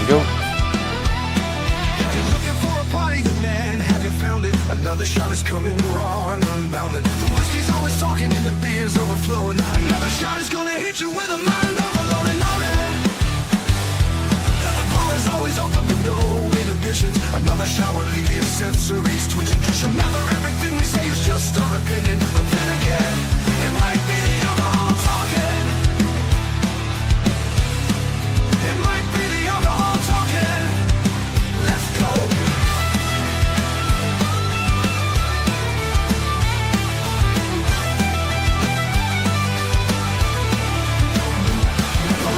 go. If you're looking for a party, good man, have you found it? Another shot is coming raw and unbounded. The whiskey's always talking and the beer's overflowing. Another shot is gonna hit you with a mind overloading on it. The bar is always open with no inhibitions. Another shot will leave your sensories twitching. Cause remember, everything we say is just our opinion. But then again, it might be the alcohol talking. It might be the alcohol talking. Let's go.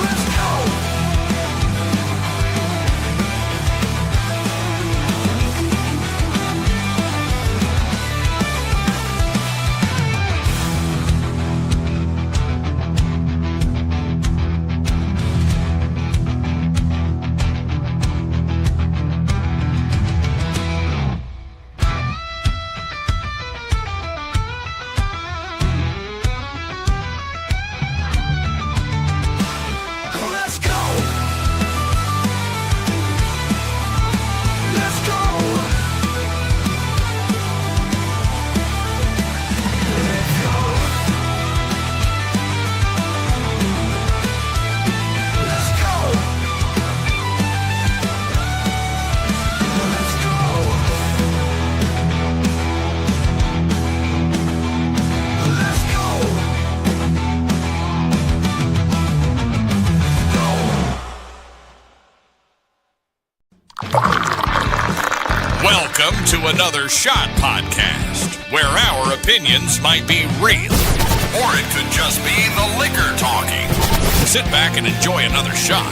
Let's go. Let's go. Let's go. Let's go. Let's go. Let's go. Let's go. Welcome to another Shot Podcast, where our opinions might be real, or it could just be the liquor talking. Sit back and enjoy another shot.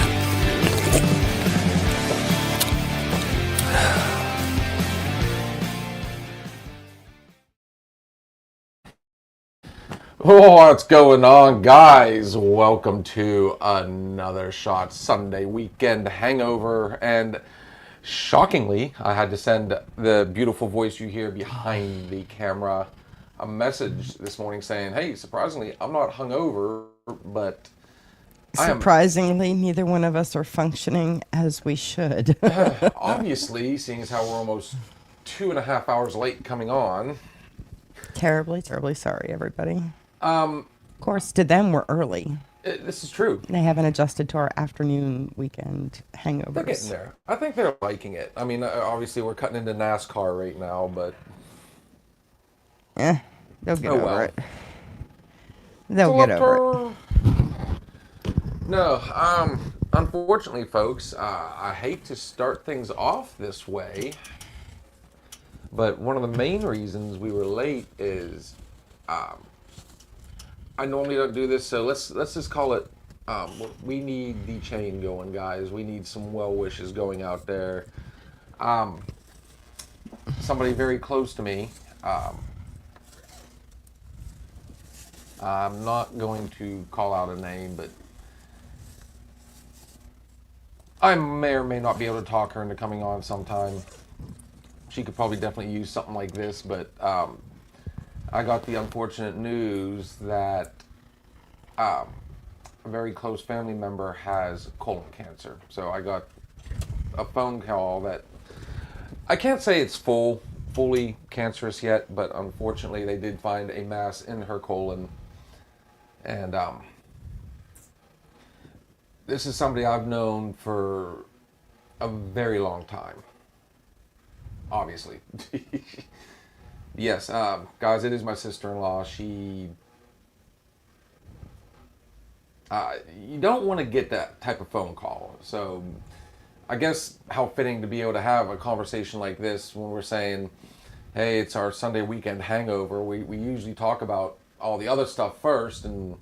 Oh, what's going on, guys? Welcome to another Shot Sunday Weekend Hangover. And shockingly, I had to send the beautiful voice you hear behind the camera a message this morning saying, hey, surprisingly, I'm not hungover, but I am Surprisingly, neither one of us are functioning as we should. obviously, seeing as how we're almost 2.5 hours late coming on. Terribly, terribly sorry, everybody. Of course, to them, we're early. This is true. They haven't adjusted to our afternoon weekend They're getting hangovers. there. I think they're liking it. I mean, obviously, we're cutting into NASCAR right now, but They'll get Oh, over well. it. They'll get over it. No, unfortunately, folks, I hate to start things off this way, but one of the main reasons we were late is I normally don't do this, so let's just call it. We need the chain going, guys. We need some well wishes going out there. Somebody very close to me. I'm not going to call out a name, but I may or may not be able to talk her into coming on sometime. She could probably definitely use something like this, but I got the unfortunate news that a very close family member has colon cancer. So I got a phone call that I can't say it's fully cancerous yet, but unfortunately they did find a mass in her colon. And this is somebody I've known for a very long time. Obviously. Yes, guys, it is my sister-in-law. She, you don't want to get that type of phone call. So I guess how fitting to be able to have a conversation like this when we're saying, hey, it's our Sunday weekend hangover. We usually talk about all the other stuff first and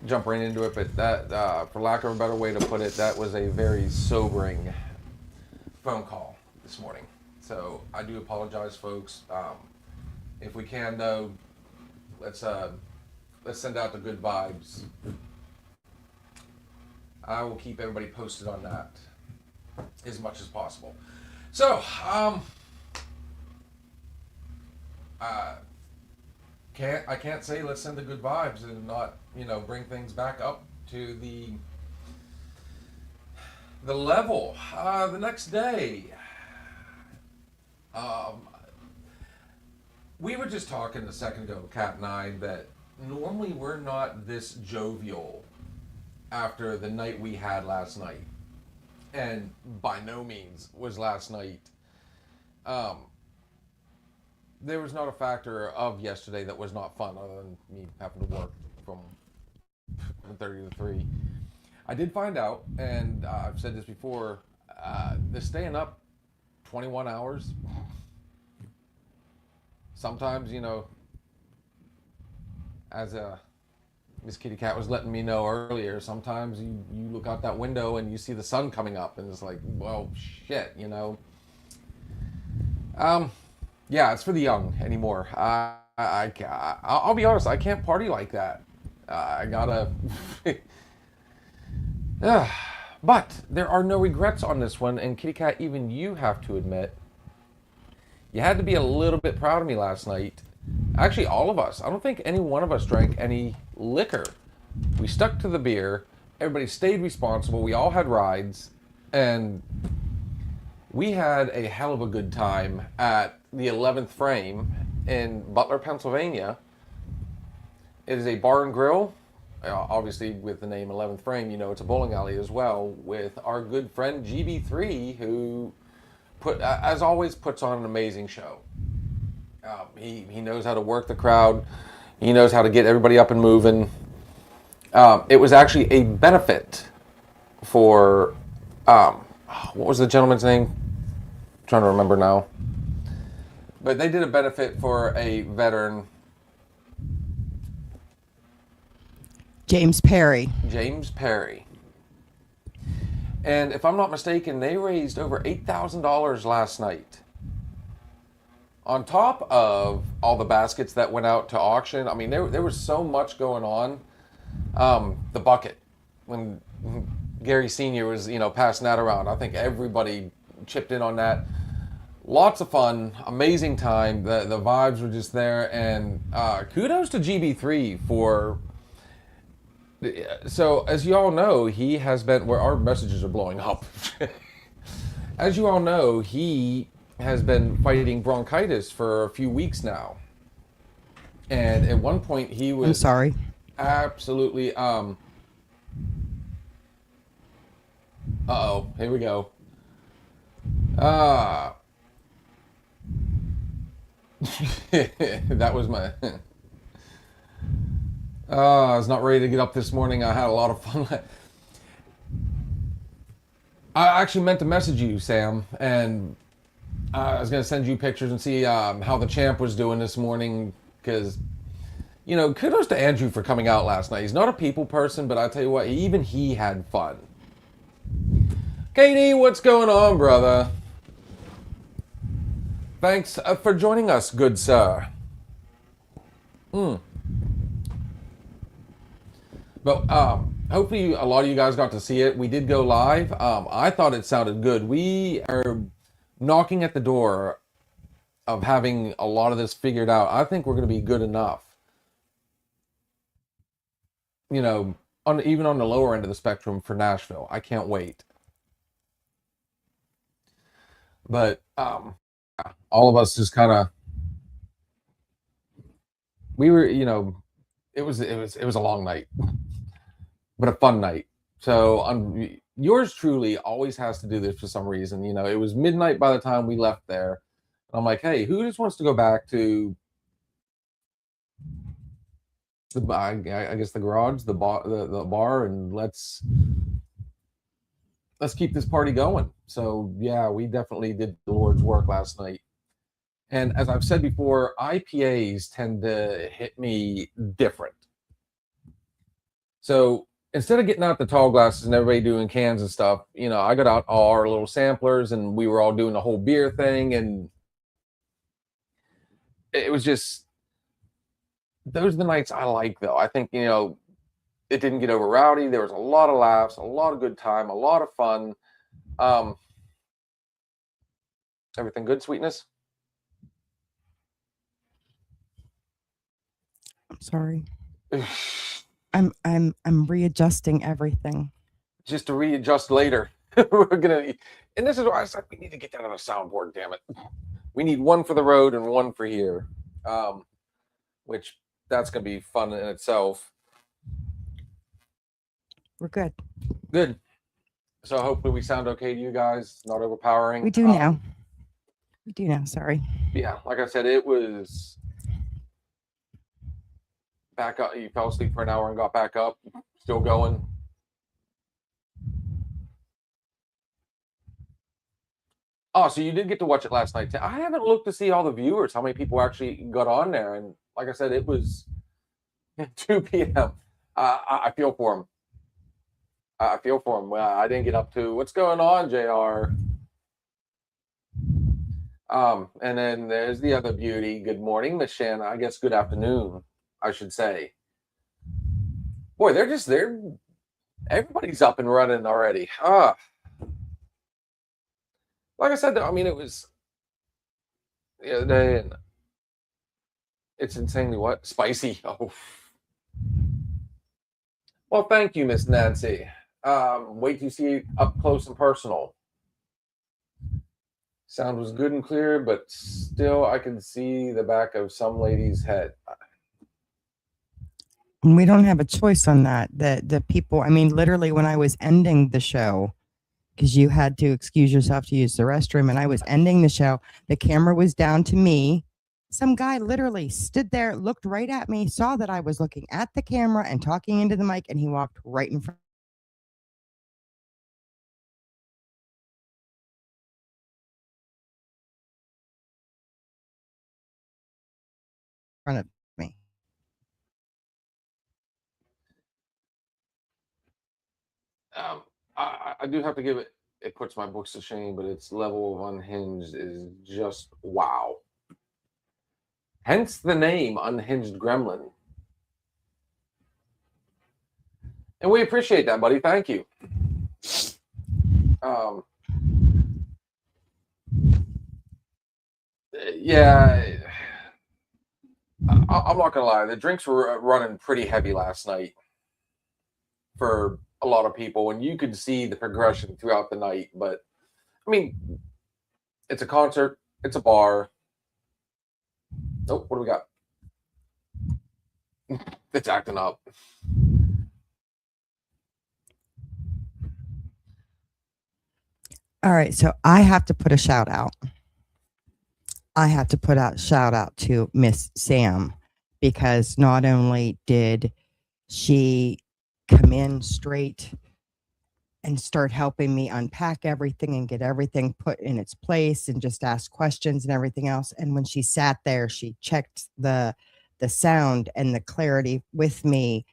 jump right into it. But that, for lack of a better way to put it, that was a very sobering phone call this morning. So I do apologize, folks. If we can, though, let's send out the good vibes. I will keep everybody posted on that as much as possible. So, I can't say let's send the good vibes and not, bring things back up to the The level. The next day. We were just talking a second ago, Kat and I, that normally we're not this jovial after the night we had last night. And by no means was last night. There was not a factor of yesterday that was not fun, other than me having to work from 30 to 3. I did find out, and I've said this before, the staying up 21 hours, sometimes, as Miss Kitty Cat was letting me know earlier, sometimes you look out that window and you see the sun coming up, and it's like, well, shit, Yeah, it's for the young anymore. I'll be honest, I can't party like that. I gotta... But there are no regrets on this one, and Kitty Cat, even you have to admit, you had to be a little bit proud of me last night. Actually, all of us. I don't think any one of us drank any liquor. We stuck to the beer. Everybody stayed responsible. We all had rides, and we had a hell of a good time at the 11th Frame in Butler, Pennsylvania. It is a bar and grill. Obviously, with the name 11th Frame, it's a bowling alley as well, with our good friend GB3, who, as always, puts on an amazing show. He knows how to work the crowd. He knows how to get everybody up and moving. It was actually a benefit for, what was the gentleman's name? I'm trying to remember now. But they did a benefit for a veteran. James Perry. And if I'm not mistaken, they raised over $8,000 last night. On top of all the baskets that went out to auction, I mean, there was so much going on. The bucket, when Gary Sr. was, passing that around, I think everybody chipped in on that. Lots of fun, amazing time. The vibes were just there, and kudos to GB3 for... So, as you all know, he has been... Where our messages are blowing up. As you all know, he has been fighting bronchitis for a few weeks now. And at one point, he was... I'm sorry. Absolutely... Uh-oh, here we go. That was my... I was not ready to get up this morning. I had a lot of fun. I actually meant to message you, Sam, and I was going to send you pictures and see how the champ was doing this morning, because, kudos to Andrew for coming out last night. He's not a people person, but I tell you what, even he had fun. Katie, what's going on, brother? Thanks for joining us, good sir. But hopefully a lot of you guys got to see it. We did go live. I thought it sounded good. We are knocking at the door of having a lot of this figured out. I think we're going to be good enough. Even on the lower end of the spectrum for Nashville. I can't wait. But all of us just kind of... We were, it was a long night. But a fun night. So yours truly always has to do this for some reason. It was midnight by the time we left there. And I'm like, hey, who just wants to go back to I guess the garage, the bar, and let's keep this party going. So yeah, we definitely did the Lord's work last night. And as I've said before, IPAs tend to hit me different. So instead of getting out the tall glasses and everybody doing cans and stuff, I got out all our little samplers, and we were all doing the whole beer thing, and it was just... Those are the nights I like, though. I think, it didn't get over rowdy. There was a lot of laughs, a lot of good time, a lot of fun. Everything good, sweetness? I'm sorry. I'm readjusting everything. Just to readjust later. We're gonna, and this is why I said we need to get that on a soundboard. Damn it, we need one for the road and one for here, which that's gonna be fun in itself. We're good. Good. So hopefully we sound okay to you guys, not overpowering. We do now. We do now. Sorry. Yeah, like I said, it was back up. You fell asleep for an hour and got back up, still going. Oh, so you did get to watch it last night. I haven't looked to see all the viewers, how many people actually got on there. And like I said, it was 2 p.m. I feel for him. I feel for him. Well, I didn't get up to what's going on, JR. And then there's the other beauty. Good morning, Miss Shanna. I guess good afternoon, I should say. Boy, they're everybody's up and running already. Like I said, though, I mean, it was the other day, and it's insanely what? Spicy. Oh. Well, thank you, Miss Nancy. Wait till you see it up close and personal. Sound was good and clear, but still I can see the back of some lady's head. We don't have a choice on that. The people, I mean, literally when I was ending the show, because you had to excuse yourself to use the restroom, and I was ending the show, the camera was down to me. Some guy literally stood there, looked right at me, saw that I was looking at the camera and talking into the mic, and he walked right in front of me. I do have to give it. It puts my books to shame, but its level of unhinged is just wow. Hence the name Unhinged Gremlin. And we appreciate that, buddy. Thank you. Yeah, I'm not gonna lie. The drinks were running pretty heavy last night for a lot of people, and you could see the progression throughout the night. But I mean, it's a concert, it's a bar. Oh, what do we got? It's acting up. All right, so I have to put a shout out. I have to put out shout out to Miss Sam, because not only did she come in straight and start helping me unpack everything and get everything put in its place and just ask questions and everything else. And when she sat there, she checked the sound and the clarity with me.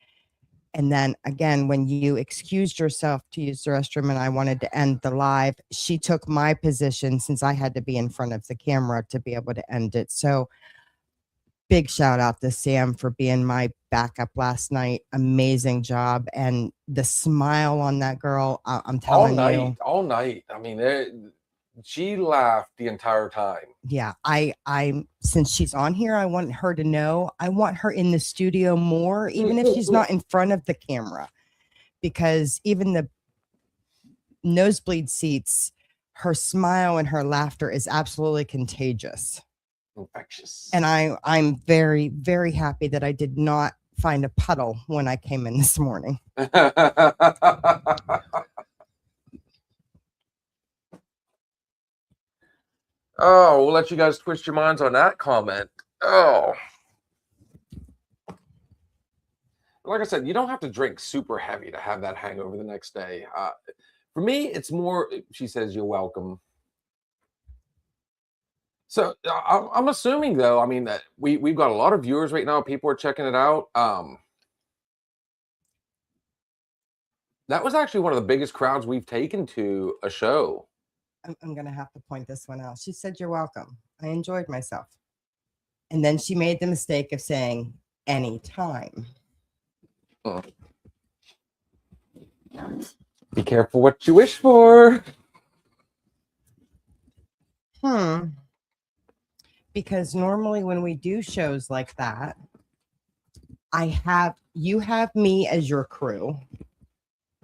And then again, when you excused yourself to use the restroom and I wanted to end the live, she took my position since I had to be in front of the camera to be able to end it. So big shout out to Sam for being my backup last night. Amazing job. And the smile on that girl, I'm telling you. All night. I mean, she laughed the entire time. Yeah, I since she's on here, I want her to know I want her in the studio more, even if she's not in front of the camera, because even the nosebleed seats, her smile and her laughter is absolutely contagious. Infectious. And I'm very, very happy that I did not find a puddle when I came in this morning. Oh, we'll let you guys twist your minds on that comment. Oh. Like I said, you don't have to drink super heavy to have that hangover the next day. For me, it's more, she says, you're welcome. So I'm assuming, though, I mean, that we've got a lot of viewers right now. People are checking it out. That was actually one of the biggest crowds we've taken to a show. I'm going to have to point this one out. She said, you're welcome. I enjoyed myself. And then she made the mistake of saying, anytime. Be careful what you wish for. Because normally when we do shows like that, you have me as your crew,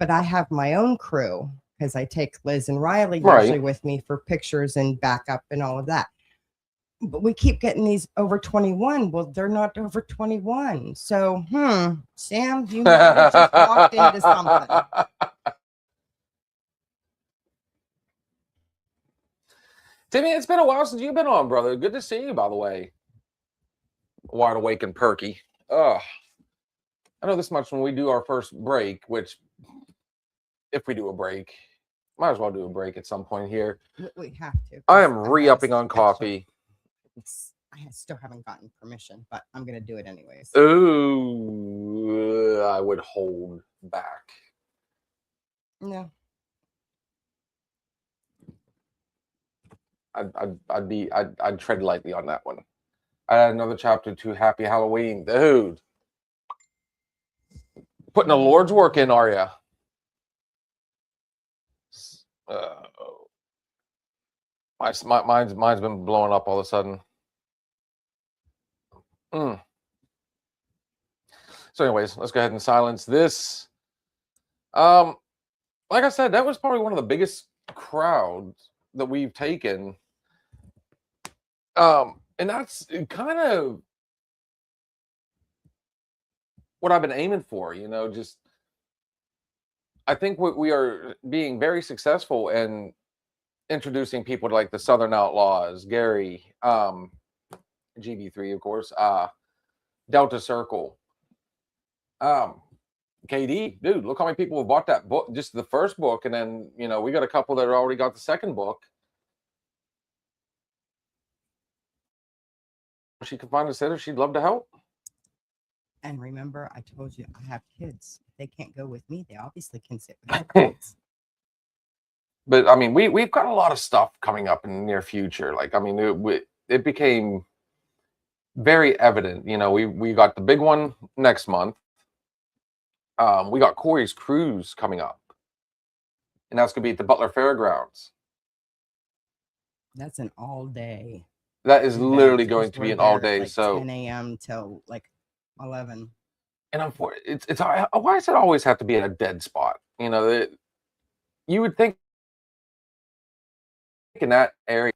but I have my own crew because I take Liz and Riley Right. usually with me for pictures and backup and all of that. But we keep getting these over 21. Well, they're not over 21. So, Sam, you might have just walked into something. Timmy, it's been a while since you've been on, brother. Good to see you, by the way. Wide awake and perky. Ugh. I know this much when we do our first break, which, if we do a break, might as well do a break at some point here. We have to. I am re-upping on coffee. I still haven't gotten permission, but I'm going to do it anyways. Ooh, I would hold back. No. I'd tread lightly on that one. I had another chapter to Happy Halloween, dude. Putting the Lord's work in, are ya? Mine's been blowing up all of a sudden. So, anyways, let's go ahead and silence this. Like I said, that was probably one of the biggest crowds that we've taken. And that's kind of what I've been aiming for, just I think we are being very successful in introducing people to like the Southern Outlaws, Gary, GB3, of course, Delta Circle, KD, dude, look how many people have bought that book, just the first book, and then we got a couple that already got the second book. If she could find a sitter, she'd love to help. And remember, I told you I have kids. They can't go with me. They obviously can sit with their kids. But I mean, we've got a lot of stuff coming up in the near future. Like, I mean, it became very evident. We got the big one next month. We got Corey's cruise coming up, and that's gonna be at the Butler Fairgrounds. That's an all day. That is literally going to be an all day. Like so 10 a.m. till like 11. And it's why does it always have to be in a dead spot? You would think in that area.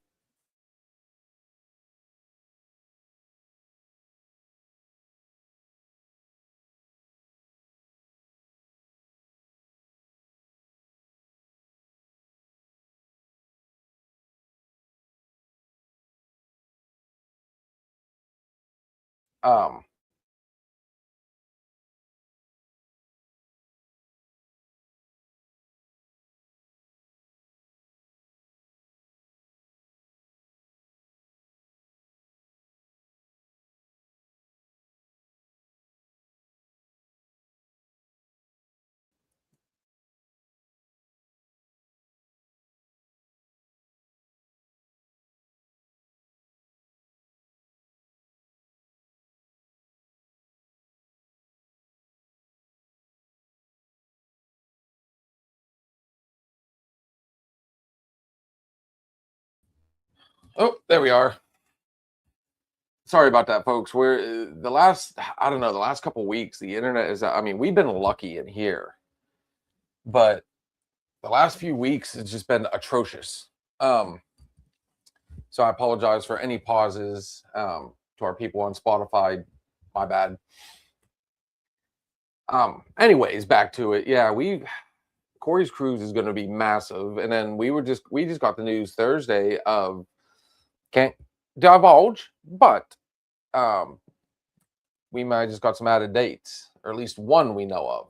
Oh, there we are. Sorry about that, folks. We're the last couple weeks, the internet is. I mean, we've been lucky in here, but the last few weeks it's just been atrocious. So I apologize for any pauses. To our people on Spotify, my bad. Anyways, back to it. Yeah, Corey's cruise is going to be massive, and then we just got the news Thursday of can't divulge, but we might have just got some added dates, or at least one we know of.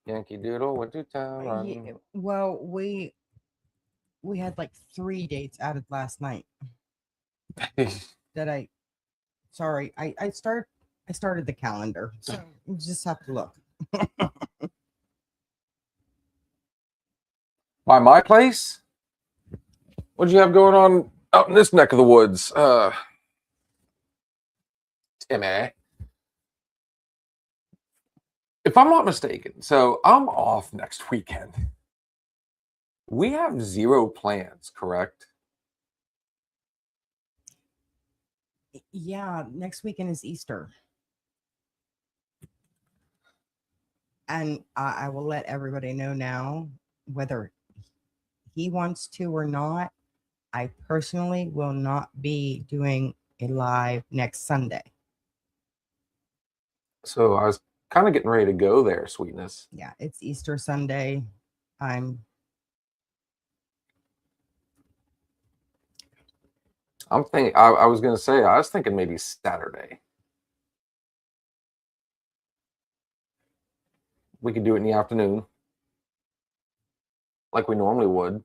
Yankee Doodle went to town. Yeah, well, we had like 3 dates added last night. I started the calendar, so you just have to look. By my place? What do you have going on out in this neck of the woods? Timmy. If I'm not mistaken, so I'm off next weekend. We have 0 plans, correct? Yeah, next weekend is Easter. And I will let everybody know now, whether he wants to or not, I personally will not be doing a live next Sunday. So I was kind of getting ready to go there, sweetness. Yeah, it's Easter Sunday. I'm thinking, I was going to say, I was thinking maybe Saturday. We could do it in the afternoon, like we normally would.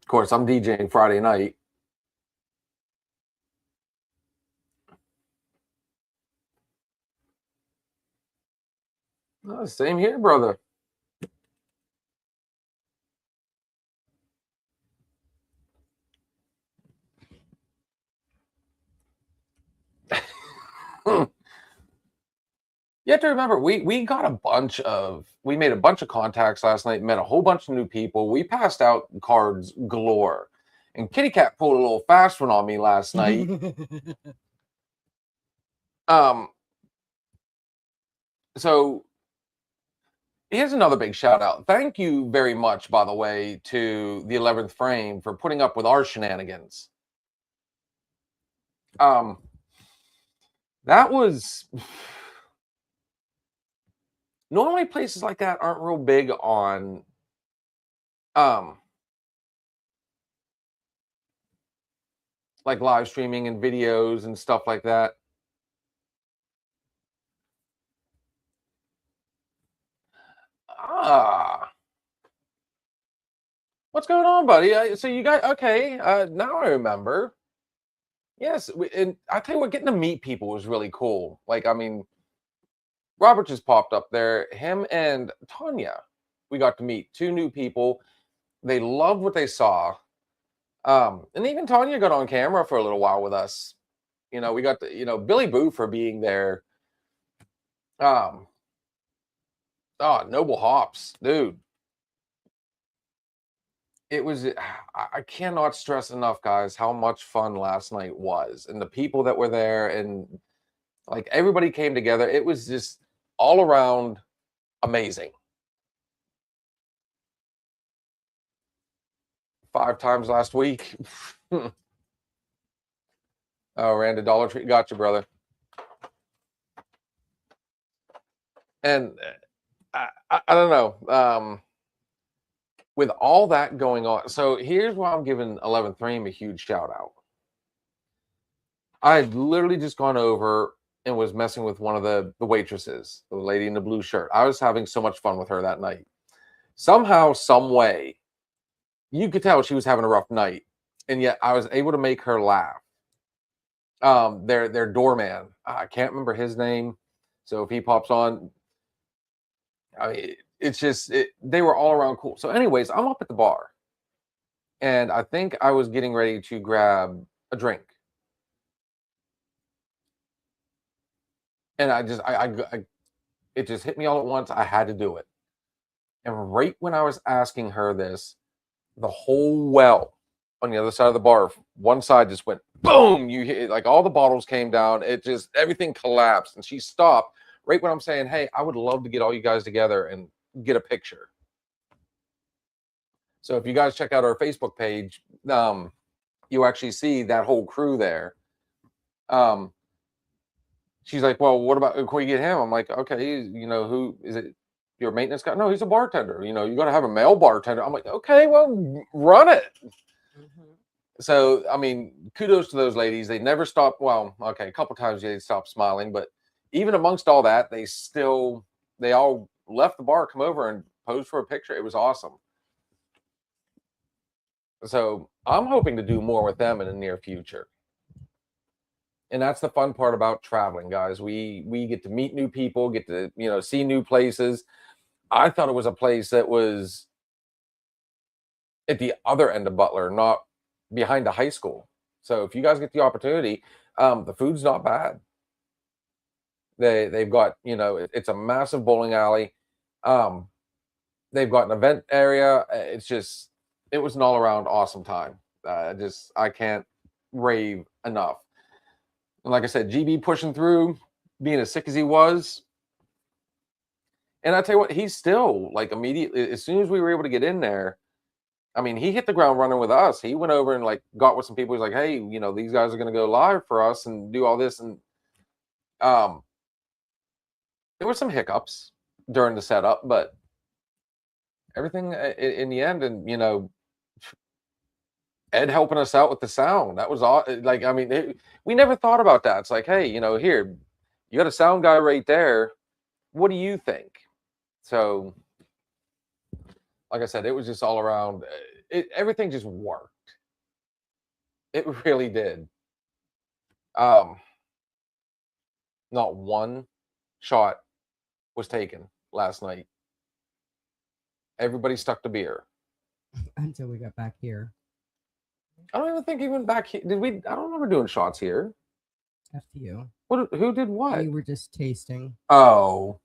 Of course, I'm DJing Friday night. Same here, brother. You have to remember, we made a bunch of contacts last night, met a whole bunch of new people. We passed out cards galore. And Kitty Cat pulled a little fast one on me last night. So here's another big shout out. Thank you very much, by the way, to the 11th Frame for putting up with our shenanigans. That was normally places like that aren't real big on like live streaming and videos and stuff like that. What's going on, buddy? So you got okay? Now I remember. Yes, and I tell you what, getting to meet people was really cool. Like, I mean, Robert just popped up there. Him and Tanya, we got to meet two new people. They loved what they saw. And even Tanya got on camera for a little while with us. You know, we got the, Billy Boo for being there. Oh, Noble Hops, dude. It was, I cannot stress enough, guys, how much fun last night was. And the people that were there and like everybody came together. It was just all around amazing. 5 times last week. Oh, Randa Dollar Tree. Got you, brother. And I don't know. With all that going on, so here's why I'm giving 11th Frame a huge shout out. I had literally just gone over and was messing with one of the waitresses, the lady in the blue shirt. I was having so much fun with her that night. Somehow, some way, you could tell she was having a rough night, and yet I was able to make her laugh. Their doorman, I can't remember his name, so if he pops on, I mean, it's just they were all around cool. So, anyways, I'm up at the bar, and I think I was getting ready to grab a drink, and it just hit me all at once. I had to do it, and right when I was asking her this, the whole well on the other side of the bar, one side just went boom. You hit like all the bottles came down. It just everything collapsed, and she stopped right when I'm saying, "Hey, I would love to get all you guys together and get a picture." So if you guys check out our Facebook page, you actually see that whole crew there. She's like, "Well, what about can we get him?" I'm like, "Okay, who is it? Your maintenance guy?" "No, he's a bartender. You got to have a male bartender." I'm like, "Okay, well, run it." Mm-hmm. So, I mean, kudos to those ladies. They never stopped. Well, okay, a couple times they stopped smiling, but even amongst all that, they all left the bar, come over and pose for a picture. It was awesome. So I'm hoping to do more with them in the near future. And that's the fun part about traveling, guys. We get to meet new people, get to, see new places. I thought it was a place that was at the other end of Butler, not behind a high school. So if you guys get the opportunity, the food's not bad. They've got, it's a massive bowling alley. They've got an event area. It was an all around awesome time. I can't rave enough. And like I said, GB pushing through, being as sick as he was. And I tell you what, he's still like immediately, as soon as we were able to get in there, I mean, he hit the ground running with us. He went over and like got with some people. He's like, hey, you know, these guys are going to go live for us and do all this. And um, there were some hiccups during the setup, but everything in the end, and you know, Ed helping us out with the sound. That was all. Like, I mean, we never thought about that. It's like, hey, you know, here, you got a sound guy right there. What do you think? So, like I said, it was just all around. Everything just worked. It really did. Not one shot was taken last night. Everybody stuck to beer Until we got back here. I don't even think even back here did we. I don't remember doing shots here. After you. What? Who did what? We were just tasting. Oh,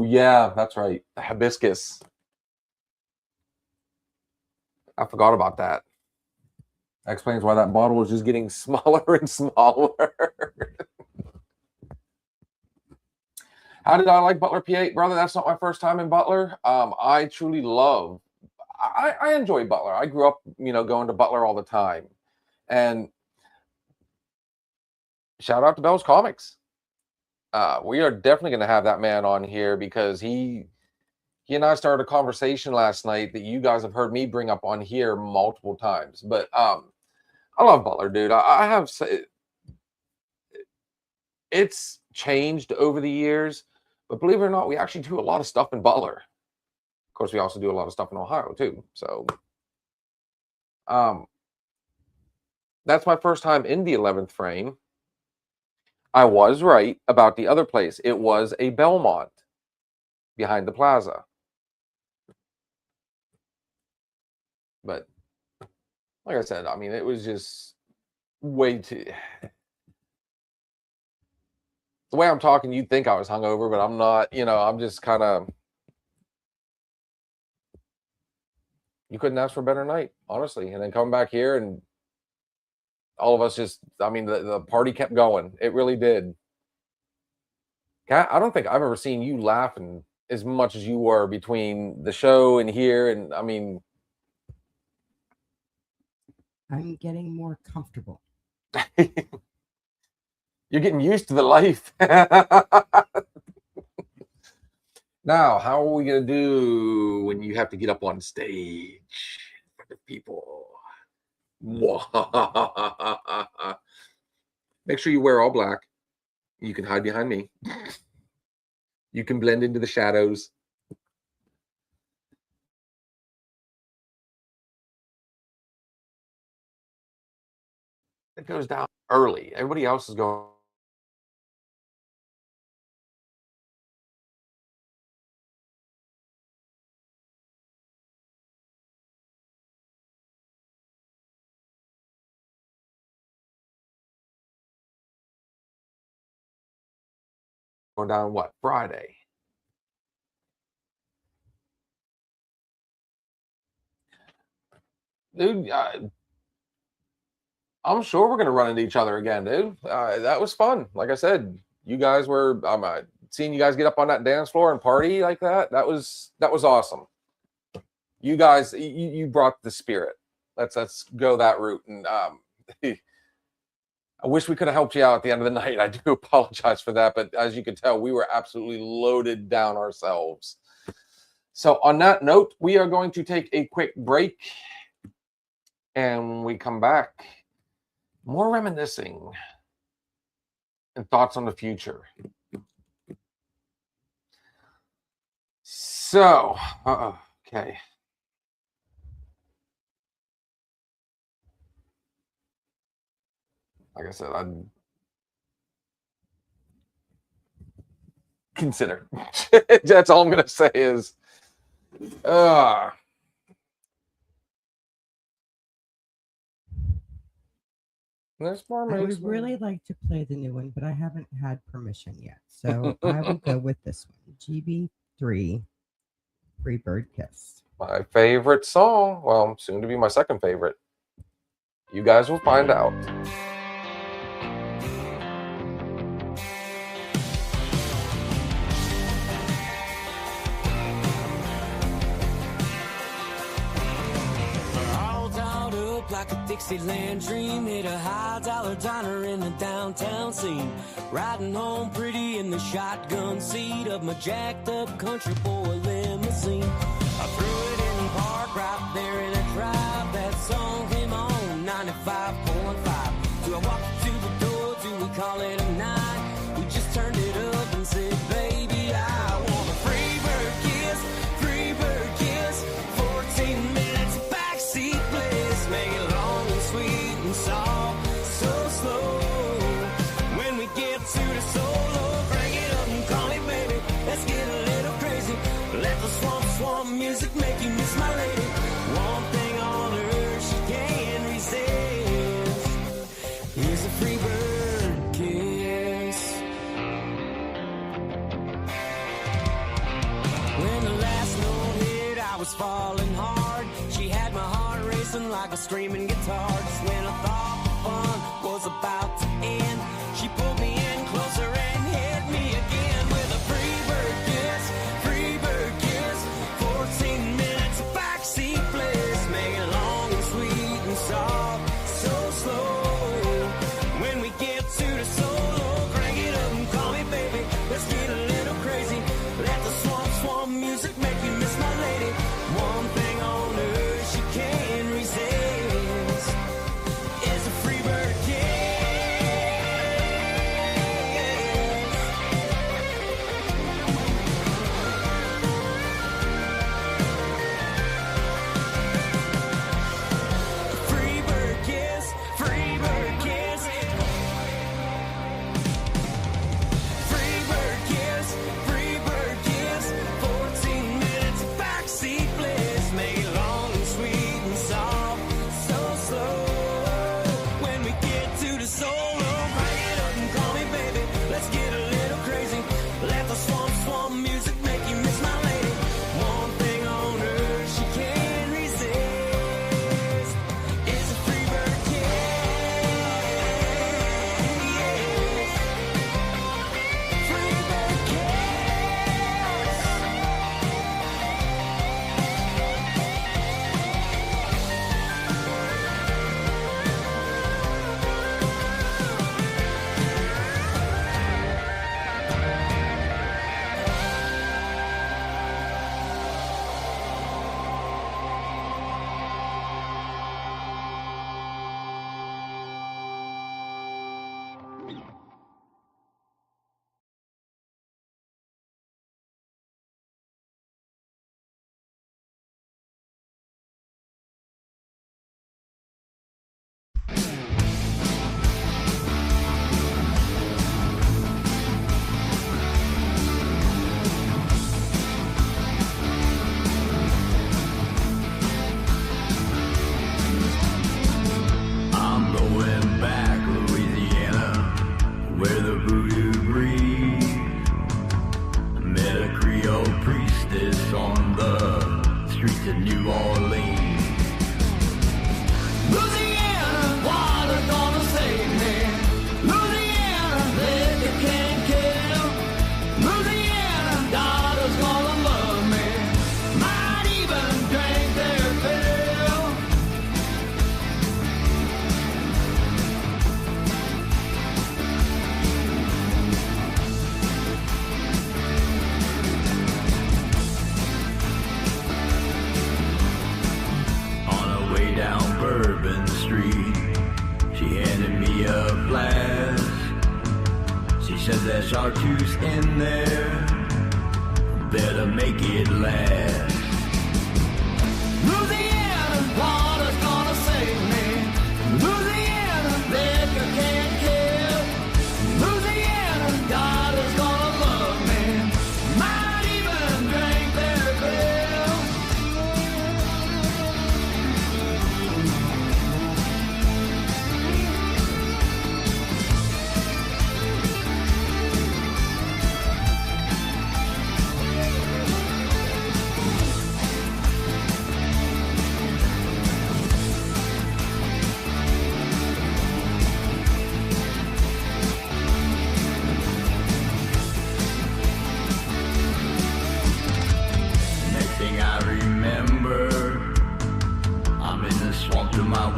yeah, that's right. The hibiscus. I forgot about that. That explains why that bottle was just getting smaller and smaller. How did I like Butler, PA? Brother, that's not my first time in Butler. I truly love, I enjoy Butler. I grew up, you know, going to Butler all the time. And shout out to Bell's Comics. We are definitely going to have that man on here because he and I started a conversation last night that you guys have heard me bring up on here multiple times. But I love Butler, dude. I have, it's changed over the years, but believe it or not, we actually do a lot of stuff in Butler. Of course, we also do a lot of stuff in Ohio too. So that's my first time in the 11th frame. I was right about the other place. It was a Belmont behind the plaza. But like I said, I mean, it was just way too... The way I'm talking, you'd think I was hungover, but I'm not. You know, I'm just kind of... You couldn't ask for a better night, honestly. And then come back here and all of us just... I mean, the party kept going. It really did. I don't think I've ever seen you laughing as much as you were between the show and here. And I mean... I'm getting more comfortable. You're getting used to the life. Now, how are we going to do when you have to get up on stage for people? Make sure you wear all black. You can hide behind me. You can blend into the shadows. It goes down early. Everybody else is going down what? Friday. Dude, I'm sure we're going to run into each other again, dude. That was fun. Like I said, you guys were, seeing you guys get up on that dance floor and party like that. That was awesome. You guys, you brought the spirit. Let's go that route. And I wish we could have helped you out at the end of the night. I do apologize for that. But as you can tell, we were absolutely loaded down ourselves. So on that note, we are going to take a quick break. And when we come back, more reminiscing and thoughts on the future. So, okay. Like I said, I'd consider. That's all I'm going to say is, there's more. I would really like to play the new one, but I haven't had permission yet. So I will go with this one. GB3, Free Bird Kiss. My favorite song. Well, soon to be my second favorite. You guys will find out. like a Dixieland dream. Hit a high-dollar diner in the downtown scene. Riding home pretty in the shotgun seat of my jacked-up country boy limousine. I threw it in the park right there in a drive. That song came on 95.5. Do I walk to the door? Do we call it a night? We just turned it up and said, baby, I want a free bird kiss, free bird kiss. 14 minutes backseat bliss. Make it long and sweet and soft, so slow. When we get to the solo, crank it up and call me baby. Let's get a little crazy. Let the swamp music make you miss my lady. One thing on earth she can't resist is a free bird kiss. When the last note hit, I was falling hard. She had my heart racing like a screaming guitar. Just when I thought the fun was about to end, she pulled me in closer and hit me again with a free bird kiss, free bird kiss. 14 minutes of backseat bliss. Make it long and sweet and soft, so slow. When we get to the solo, crank it up and call me baby. Let's get a little crazy. Let the swamp music make you miss my lady. One thing on earth she can't resist is a free bird kiss. Free bird kiss, free bird kiss. Free bird kiss, free bird kiss. 14 minutes of backseat bliss. Make it long and sweet and soft, so slow. When we get to the solo, crank it up and call me baby. Let's get a little crazy. Let the swamp music make you miss my lady. One thing on earth she can't resist is a free bird kiss. Free bird kiss. I'm going back, Louisiana, where the voodoo breathes. Met a Creole priestess on the streets of New Orleans. Louisiana, water gonna save me. Louisiana, liquor can't kill. Louisiana, daughter's gonna love me. Might even drink their fill. On her way down Bourbon Street, she handed me a flask. She said there's chartreuse in there, better make it last. Louisiana, water's gonna save me. Louisiana, liquor can't kill. Louisiana, daughter's gonna love me. Might even drink their fill.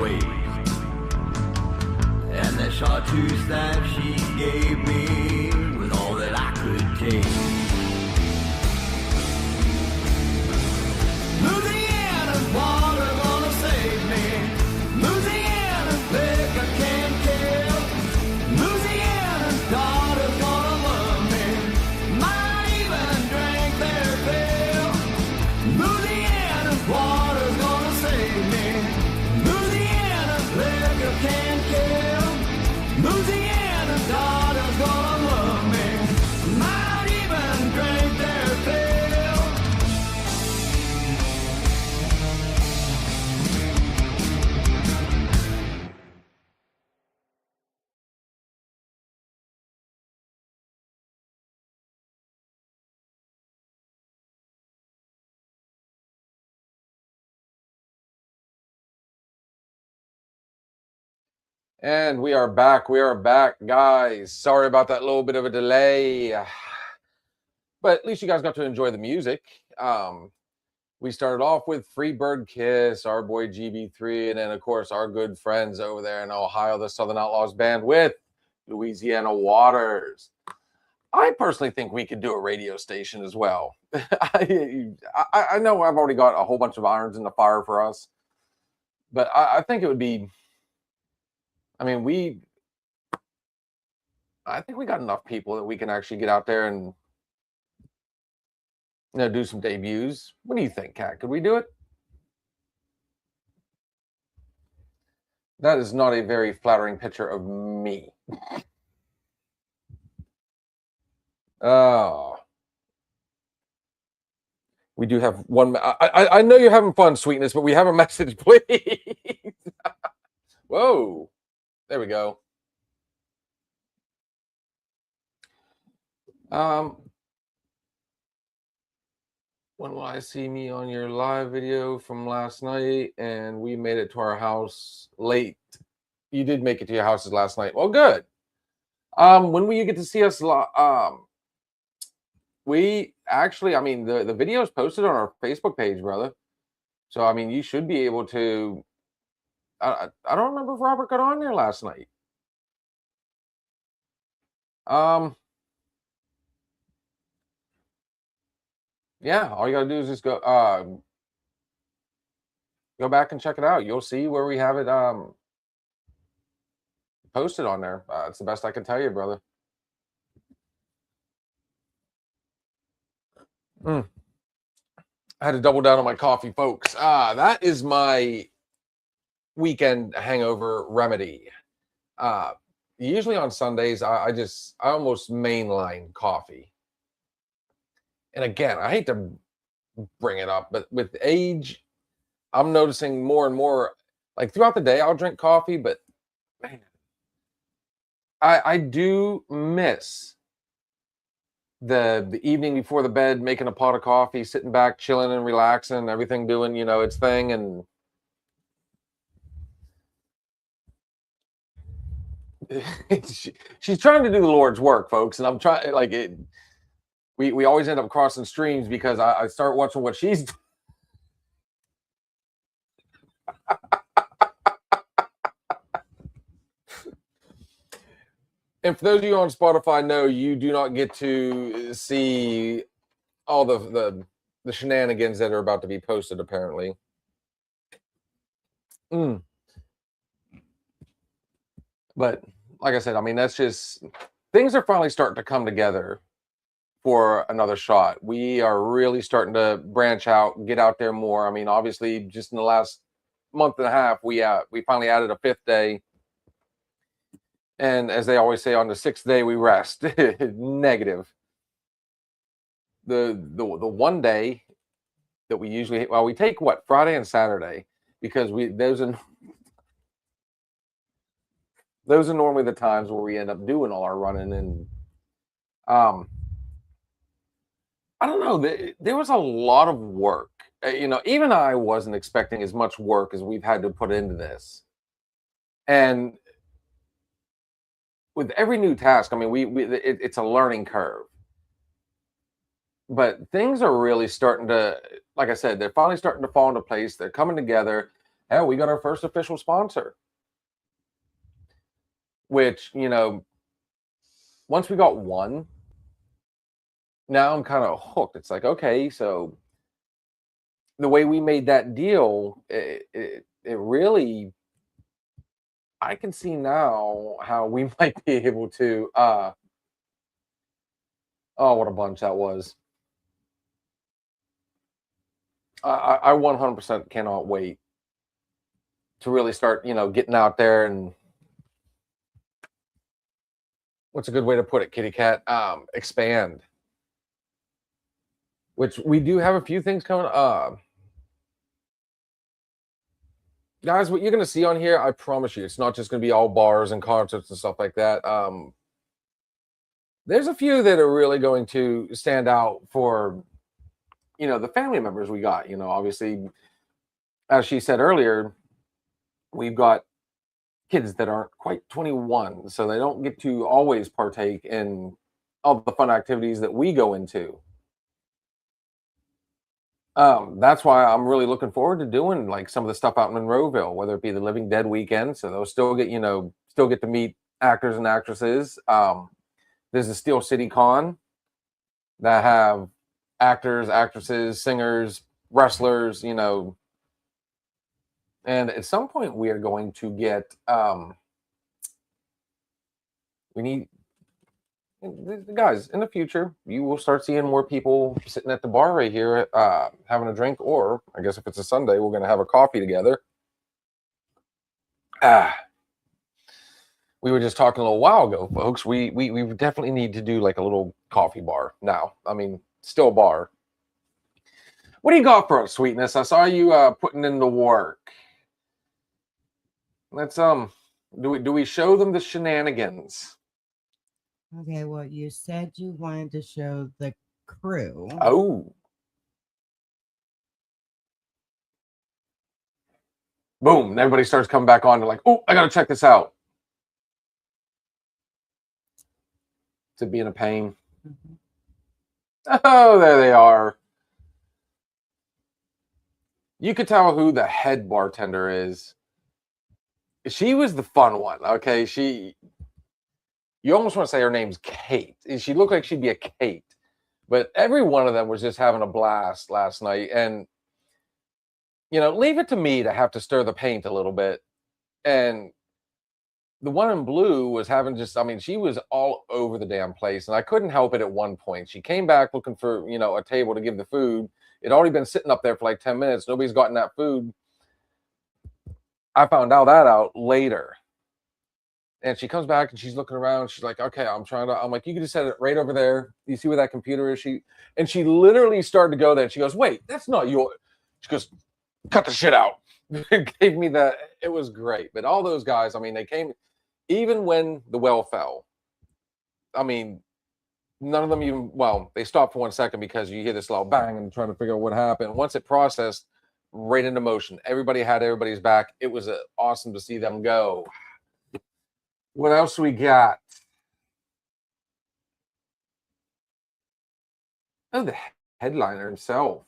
waist. And that chartreuse that she gave me was all that I could take. Louisiana's water gonna save me. Louisiana's liquor can't kill. Louisiana's daughter's gonna love me. Might even drink their fill. Louisiana's water's gonna save me. Louisiana's liquor can't kill. Louisiana's daughter's gonna love me. Might even drink their fill. And we are back. We are back, guys. Sorry about that little bit of a delay. But at least you guys got to enjoy the music. We started off with Free Bird Kiss, our boy GB3, and then, of course, our good friends over there in Ohio, the Southern Outlaws Band with Louisiana Waters. I personally think we could do a radio station as well. I know I've already got a whole bunch of irons in the fire for us, but I think it would be... I mean, I think we got enough people that we can actually get out there and, do some debuts. What do you think, Kat? Could we do it? That is not a very flattering picture of me. Oh. We do have one. I know you're having fun, Sweetness, but we have a message, please. Whoa. There we go. When will I see me on your live video from last night? And we made it to our house late. You did make it to your houses last night. Well, good. When will you get to see us? We actually, I mean, the video is posted on our Facebook page, brother. So, I mean, you should be able to. I don't remember if Robert got on there last night. Yeah, all you gotta do is just go back and check it out. You'll see where we have it posted on there. It's the best I can tell you, brother. I had to double down on my coffee, folks. That is my weekend hangover remedy. Usually on Sundays, I almost mainline coffee. And again, I hate to bring it up, but with age, I'm noticing more and more, like throughout the day, I'll drink coffee, but man, I do miss the evening before the bed, making a pot of coffee, sitting back, chilling and relaxing, everything doing, its thing. And she's trying to do the Lord's work, folks. And I'm trying, like it. We always end up crossing streams because I start watching what she's doing. And for those of you on Spotify, know you do not get to see all the shenanigans that are about to be posted, apparently. But like I said, I mean, that's just, things are finally starting to come together for another shot. We are really starting to branch out, get out there more. I mean, obviously, just in the last month and a half, we finally added a 5th day. And as they always say, on the 6th day, we rest. Negative. The one day that we usually, well, we take what, Friday and Saturday, because those are normally the times where we end up doing all our running. And I don't know, there was a lot of work. Even I wasn't expecting as much work as we've had to put into this. And with every new task, I mean, it's a learning curve. But things are really starting to, like I said, they're finally starting to fall into place. They're coming together. Hell, we got our first official sponsor, which, once we got one, now I'm kind of hooked. It's like, okay, so the way we made that deal, it really, I can see now how we might be able to, oh, what a bunch that was. I 100% cannot wait to really start, getting out there and what's a good way to put it, kitty cat? Expand. Which we do have a few things coming up. Guys, what you're gonna see on here, I promise you, it's not just gonna be all bars and concerts and stuff like that. There's a few that are really going to stand out for, the family members we got. Obviously, as she said earlier, we've got kids that aren't quite 21, so they don't get to always partake in all the fun activities that we go into. That's why I'm really looking forward to doing like some of the stuff out in Monroeville, whether it be the Living Dead weekend. So they'll still get to meet actors and actresses. There's the Steel City Con that have actors, actresses, singers, wrestlers, and at some point we are going to get we need guys in the future. You will start seeing more people sitting at the bar right here, having a drink, or I guess if it's a Sunday, we're going to have a coffee together. We were just talking a little while ago, folks. We definitely need to do like a little coffee bar now. I mean, still a bar. What do you got for us, Sweetness? I saw you putting in the work. Let's do we show them the shenanigans? Okay, well, you said you wanted to show the crew. Oh. Boom. And everybody starts coming back on. They're like, oh, I got to check this out. To being a pain. Mm-hmm. Oh, there they are. You could tell who the head bartender is. She was the fun one. Okay. You almost want to say her name's Kate. She looked like she'd be a Kate. But every one of them was just having a blast last night. And, leave it to me to have to stir the paint a little bit. And the one in blue was having she was all over the damn place. And I couldn't help it at one point. She came back looking for, a table to give the food. It already been sitting up there for like 10 minutes. Nobody's gotten that food. I found that out later. And she comes back and she's looking around. She's like, okay, I'm like, you can just set it right over there. You see where that computer is? She literally started to go there. And she goes, wait, that's not yours. She goes, cut the shit out. Gave me that. It was great. But all those guys, they came, even when the well fell. None of them they stopped for 1 second because you hear this loud bang and trying to figure out what happened. Once it processed, right into motion. Everybody had everybody's back. It was awesome to see them go. What else we got? Oh, the headliner himself.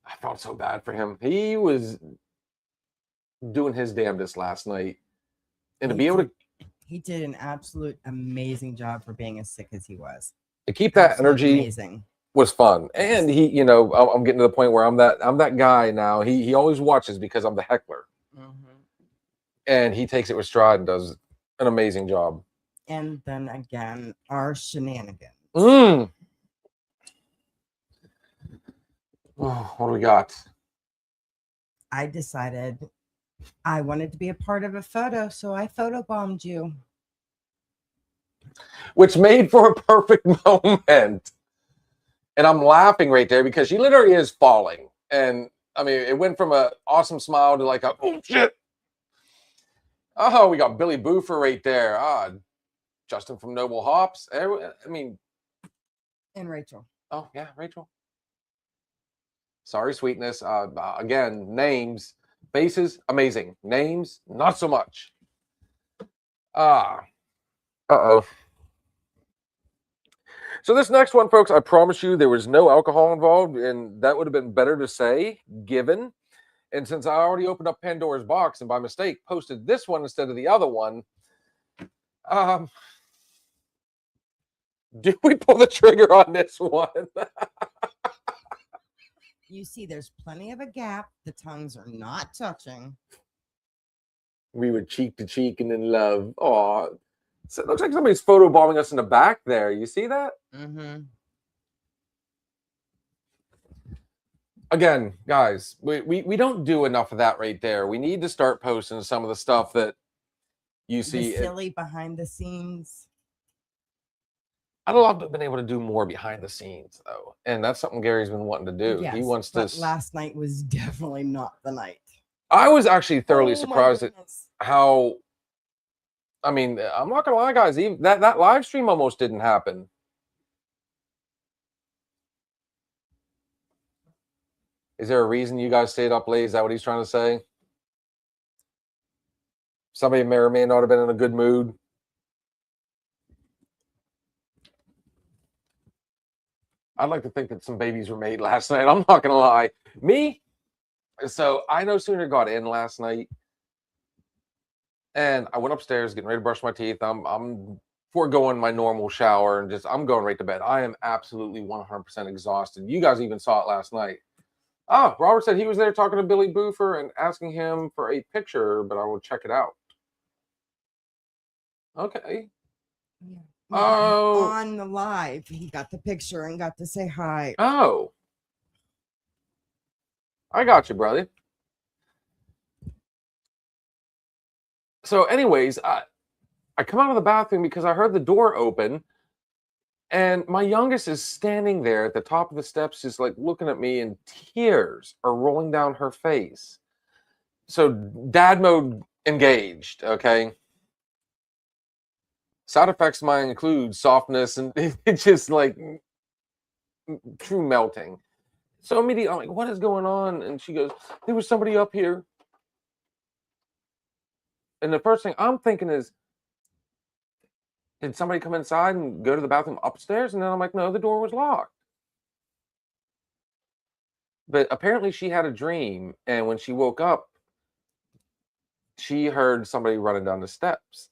I felt so bad for him. He was doing his damnedest last night. And to be able to... He did an absolute amazing job for being as sick as he was. To keep that energy amazing. Was fun. And he, I'm getting to the point where I'm that guy now. He always watches because I'm the heckler. Mm-hmm. And he takes it with stride and does an amazing job. And then again, our shenanigans. Oh, what do we got? I decided I wanted to be a part of a photo, so I photobombed you. Which made for a perfect moment. And I'm laughing right there because she literally is falling. And it went from an awesome smile to like a, oh shit. Oh, we got Billy Boofer right there. Justin from Noble Hops. And Rachel. Oh, yeah, Rachel. Sorry, Sweetness. Again, names, faces, amazing. Names, not so much. Uh-oh. So this next one, folks, I promise you there was no alcohol involved, and that would have been better to say, given. And since I already opened up Pandora's box and by mistake posted this one instead of the other one, um, do we pull the trigger on this one? You see, there's plenty of a gap. The tongues are not touching. We were cheek to cheek and in love. Oh, so it looks like somebody's photobombing us in the back there. You see that? Mm-hmm. Again, guys, we don't do enough of that right there. We need to start posting some of the stuff that you see. The silly behind the scenes. I'd love to have been able to do more behind the scenes, though. And that's something Gary's been wanting to do. Yes, He wants to. Last night was definitely not the night. I was actually thoroughly surprised at goodness. how. I mean, I'm not gonna lie, guys. Even that live stream almost didn't happen. Is there a reason you guys stayed up late? Is that what he's trying to say? Somebody may or may not have been in a good mood. I'd like to think that some babies were made last night. I'm not gonna lie. Me, so I no sooner got in last night, and I went upstairs getting ready to brush my teeth. I'm foregoing my normal shower and I'm going right to bed. I am absolutely 100% exhausted. You guys even saw it last night. Oh, Robert said he was there talking to Billy Boofer and asking him for a picture, but I will check it out. Okay. Yeah. Oh. On the live, he got the picture and got to say hi. Oh. I got you, brother. So anyways, I come out of the bathroom because I heard the door open, and my youngest is standing there at the top of the steps, just like looking at me, and tears are rolling down her face. So dad mode engaged, okay? Side effects might include softness and it's just like true melting. So immediately I'm like, what is going on? And she goes, there was somebody up here. And the first thing I'm thinking is, did somebody come inside and go to the bathroom upstairs? And then I'm like, no, the door was locked. But apparently she had a dream. And when she woke up, she heard somebody running down the steps.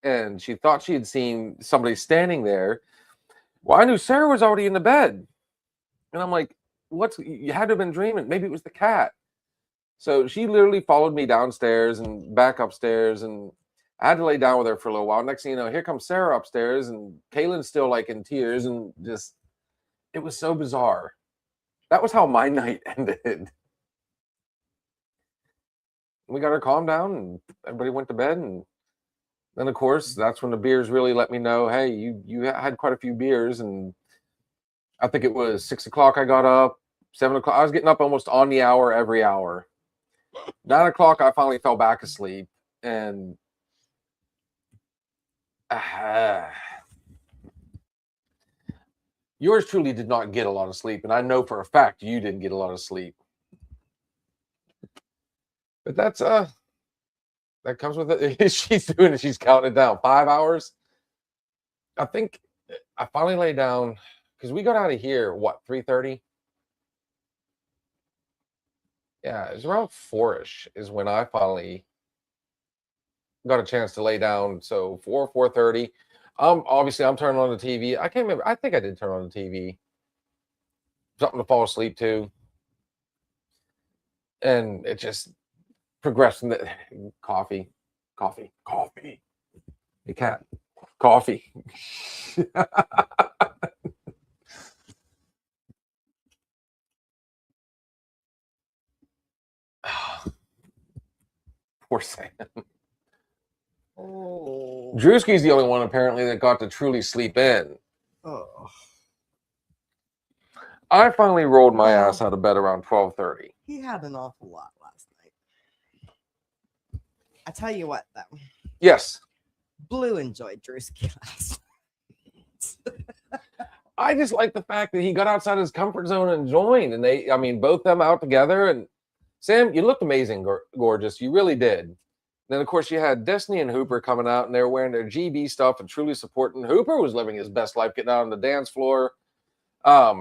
And she thought she had seen somebody standing there. Well, I knew Sarah was already in the bed. And I'm like, you had to have been dreaming. Maybe it was the cat. So she literally followed me downstairs and back upstairs. And I had to lay down with her for a little while. Next thing you know, here comes Sarah upstairs. And Kaylin's still like in tears. And just, it was so bizarre. That was how my night ended. We got her calmed down and everybody went to bed. And then, of course, that's when the beers really let me know, hey, you had quite a few beers. And I think it was 6 o'clock I got up, 7 o'clock. I was getting up almost on the hour every hour. 9 o'clock, I finally fell back asleep. And yours truly did not get a lot of sleep. And I know for a fact you didn't get a lot of sleep. But that's that comes with it. She's doing it. She's counting it down. 5 hours. I think I finally lay down because we got out of here, what, 3:30? Yeah, it was around 4-ish is when I finally got a chance to lay down. So 4:30. Obviously I'm turning on the TV. I can't remember. I think I did turn on the TV. Something to fall asleep to. And it just progressed from the coffee. Hey, cat. Coffee. Poor Sam. Oh. Drewski's the only one apparently that got to truly sleep in. Oh. I finally rolled my ass out of bed around 12:30. He had an awful lot last night. I tell you what, though. Yes. Blue enjoyed Drewski last night. I just like the fact that he got outside his comfort zone and joined. And both them out together. And Sam, you looked amazing, gorgeous. You really did. Then, of course, you had Destiny and Hooper coming out, and they were wearing their GB stuff and truly supporting. Hooper was living his best life, getting out on the dance floor. Of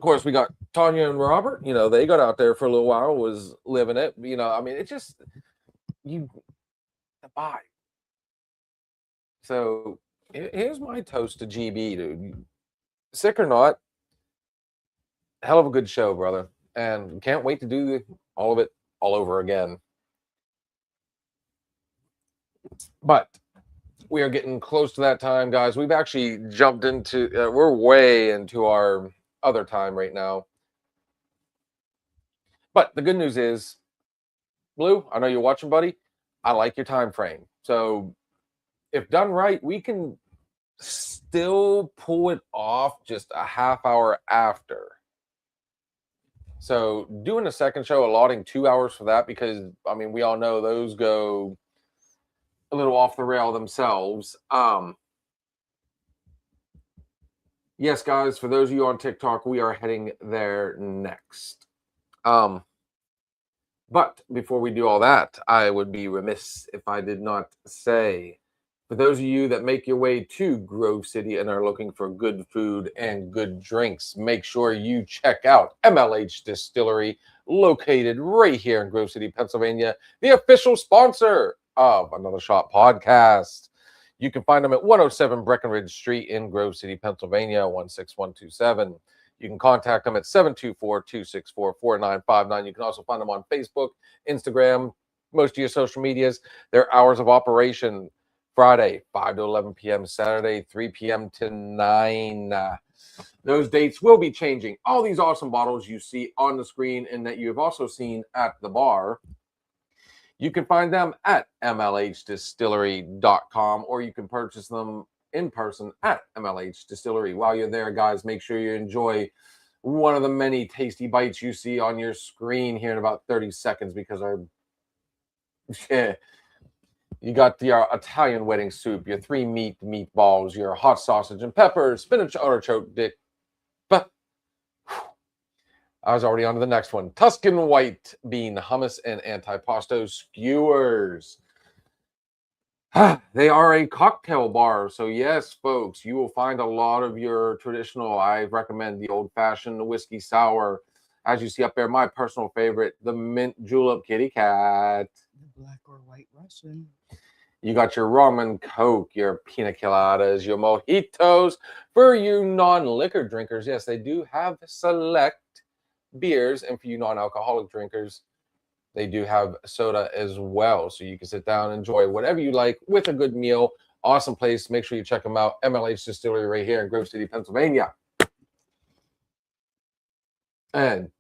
course, we got Tanya and Robert. They got out there for a little while, was living it. I mean, it just the vibe. So here's my toast to GB, dude. Sick or not, hell of a good show, brother, and can't wait to do all of it all over again. But we are getting close to that time, guys. We've actually jumped into, we're way into our other time right now. But the good news is, Blue, I know you're watching, buddy. I like your time frame. So if done right, we can still pull it off just a half hour after. So doing a second show, allotting 2 hours for that, because I mean, we all know those go a little off the rail themselves. Yes, guys, for those of you on TikTok, we are heading there next. But before we do all that, I would be remiss if I did not say, for those of you that make your way to Grove City and are looking for good food and good drinks, make sure you check out MLH Distillery, located right here in Grove City, Pennsylvania, the official sponsor of Another Shot podcast. You can find them at 107 Breckenridge Street in Grove City, Pennsylvania, 16127. You can contact them at 724-264-4959. You can also find them on Facebook, Instagram, most of your social medias. Their hours of operation: Friday, 5 to 11 p.m., Saturday, 3 p.m. to 9. Those dates will be changing. All these awesome bottles you see on the screen and that you've also seen at the bar, you can find them at mlhdistillery.com, or you can purchase them in person at MLH Distillery. While you're there, guys, make sure you enjoy one of the many tasty bites you see on your screen here in about 30 seconds, because you got your Italian wedding soup, your 3 meatballs, your hot sausage and peppers, spinach artichoke dip. But I was already on to the next one. Tuscan white bean hummus and antipasto skewers. They are a cocktail bar. So yes, folks, you will find a lot of your traditional. I recommend the old-fashioned, the whiskey sour. As you see up there, my personal favorite, the mint julep kitty cat. The black or white Russian. You got your rum and coke, your pina coladas, your mojitos. For you non-liquor drinkers, yes, they do have select beers. And for you non-alcoholic drinkers, they do have soda as well. So you can sit down and enjoy whatever you like with a good meal. Awesome place. Make sure you check them out. MLH Distillery right here in Grove City, Pennsylvania. And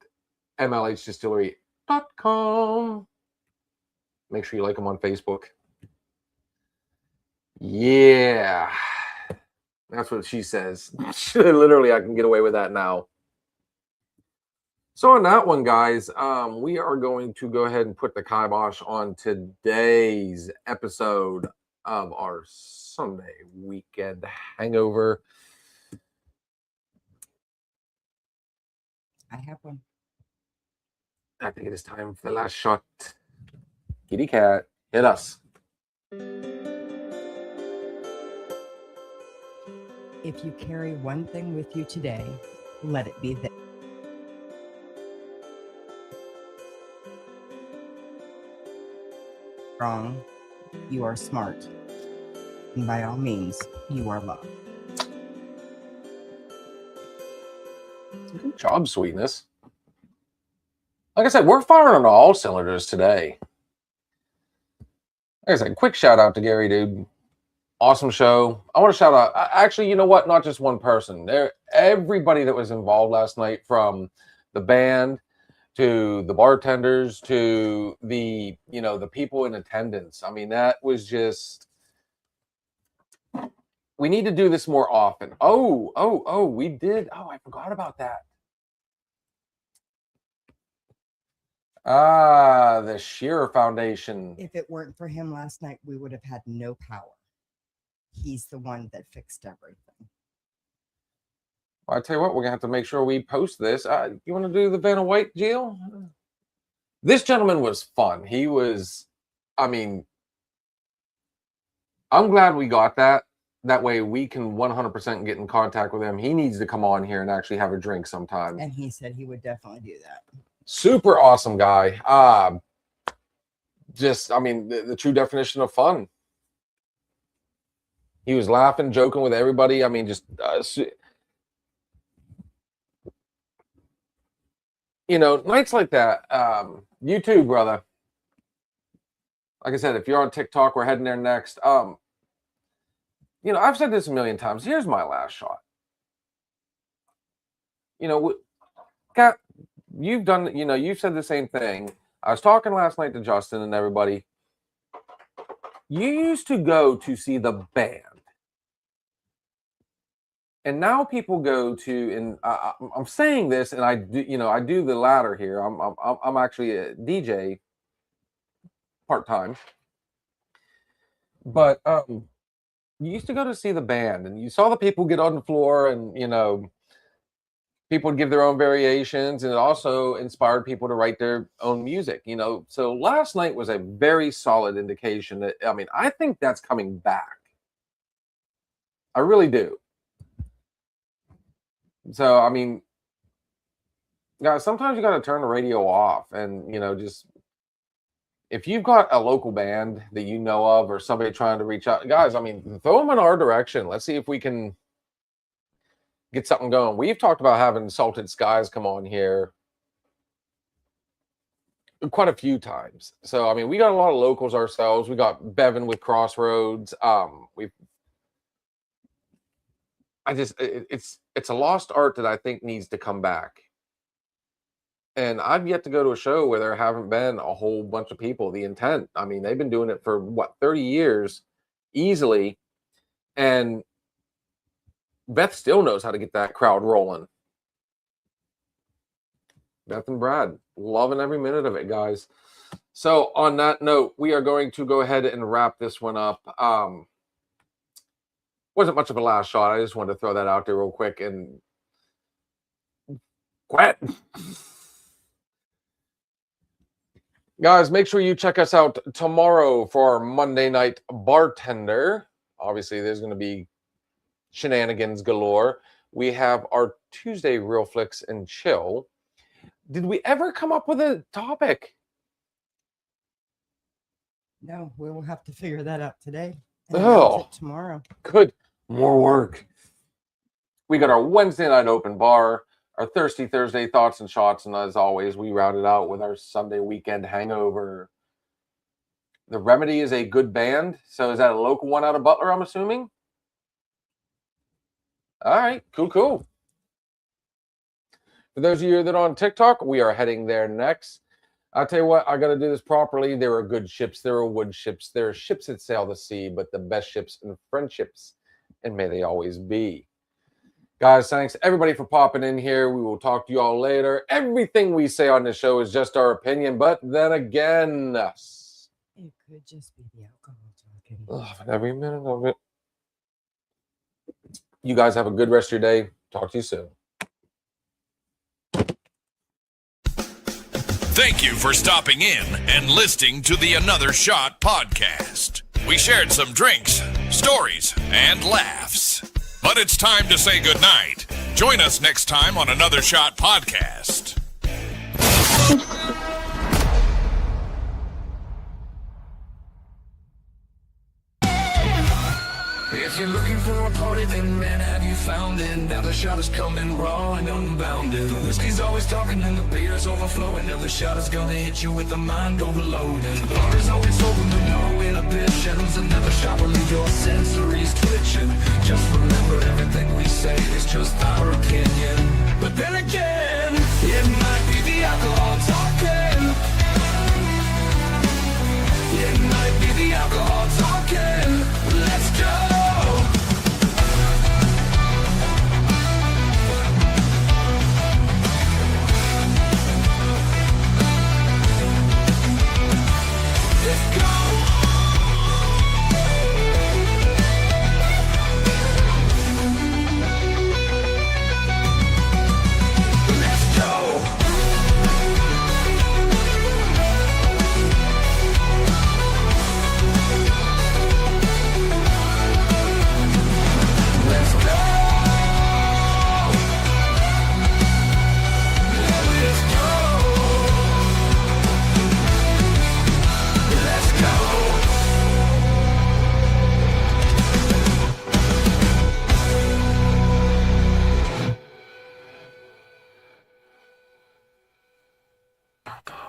MLHdistillery.com. Make sure you like them on Facebook. Yeah. That's what she says. Literally, I can get away with that now. So on that one, guys, we are going to go ahead and put the kibosh on today's episode of our Sunday Weekend Hangover. I have one. I think it is time for the last shot. Kitty cat, hit us. If you carry one thing with you today, let it be this. Wrong, you are smart. And by all means, you are loved. Good job, sweetness. Like I said, we're firing on all cylinders today. Like I said, quick shout out to Gary, dude. Awesome show. I want to shout out, actually, you know what? Not just one person. Everybody that was involved last night, from the band to the bartenders to the people in attendance. I mean, that was just. We need to do this more often. Oh, we did. Oh, I forgot about that. The Shearer Foundation. If it weren't for him last night, we would have had no power. He's the one that fixed everything. Well, I tell you what, we're gonna have to make sure we post this. You want to do the Vanna White, Jill? This gentleman was fun. He was, I mean, I'm glad we got that. That way we can 100% get in contact with him. He needs to come on here and actually have a drink sometime. And he said he would definitely do that. Super awesome guy. Just, I mean, the true definition of fun. He was laughing, joking with everybody. I mean, just, you know, nights like that. You too, brother. Like I said, if you're on TikTok, we're heading there next. You know, I've said this a million times. Here's my last shot. You know, Kat, you've done, you know, you've said the same thing. I was talking last night to Justin and everybody. You used to go to see the band. And now people go to, and I'm saying this, and I do, you know, I do the latter here. I'm actually a DJ part-time. But you used to go to see the band, and you saw the people get on the floor, and, you know, people would give their own variations, and it also inspired people to write their own music, you know. So last night was a very solid indication that, I mean, I think that's coming back. I really do. So, I mean, guys, sometimes you got to turn the radio off and, you know, just, if you've got a local band that you know of or somebody trying to reach out, guys, I mean, throw them in our direction. Let's see if we can get something going. We've talked about having Salted Skies come on here quite a few times. So, I mean, we got a lot of locals ourselves. We got Bevan with Crossroads. It's a lost art that I think needs to come back. And I've yet to go to a show where there haven't been a whole bunch of people. The Intent, I mean, they've been doing it for, what, 30 years easily. And Beth still knows how to get that crowd rolling. Beth and Brad, loving every minute of it, guys. So on that note, we are going to go ahead and wrap this one up. Wasn't much of a last shot. I just wanted to throw that out there real quick and quit. Guys, make sure you check us out tomorrow for our Monday night bartender. Obviously, there's going to be shenanigans galore. We have our Tuesday Real Flicks and Chill. Did we ever come up with a topic? No, we will have to figure that out today. Oh, tomorrow. Good. More work. We got our Wednesday night open bar, our Thirsty Thursday thoughts and shots, and as always, we round it out with our Sunday weekend hangover. The Remedy is a good band. So is that a local one out of Butler, I'm assuming? All right, cool. For those of you that are on TikTok, we are heading there next. I'll tell you what, I got to do this properly. There are good ships. There are wood ships. There are ships that sail the sea, but the best ships and friendships, and may they always be. Guys, thanks everybody for popping in here. We will talk to you all later. Everything we say on this show is just our opinion, but then again, it could just be the alcohol talking. Every minute of it. You guys have a good rest of your day. Talk to you soon. Thank you for stopping in and listening to the Another Shot podcast. We shared some drinks, stories, and laughs. But it's time to say goodnight. Join us next time on Another Shot podcast. If you're looking for a party, then man, have you found it? Now the shot is coming raw and unbounded. The whiskey's always talking and the beer's overflowing. Now the shot is gonna hit you with the mind overloaded. The bar is always open with no inhibitions. Another shot will leave your sensories twitching. Just remember, everything we say is just our opinion. But then again, it might be the alcohol talking. It might be the alcohol talking. Let's go. Let's go. Oh, God.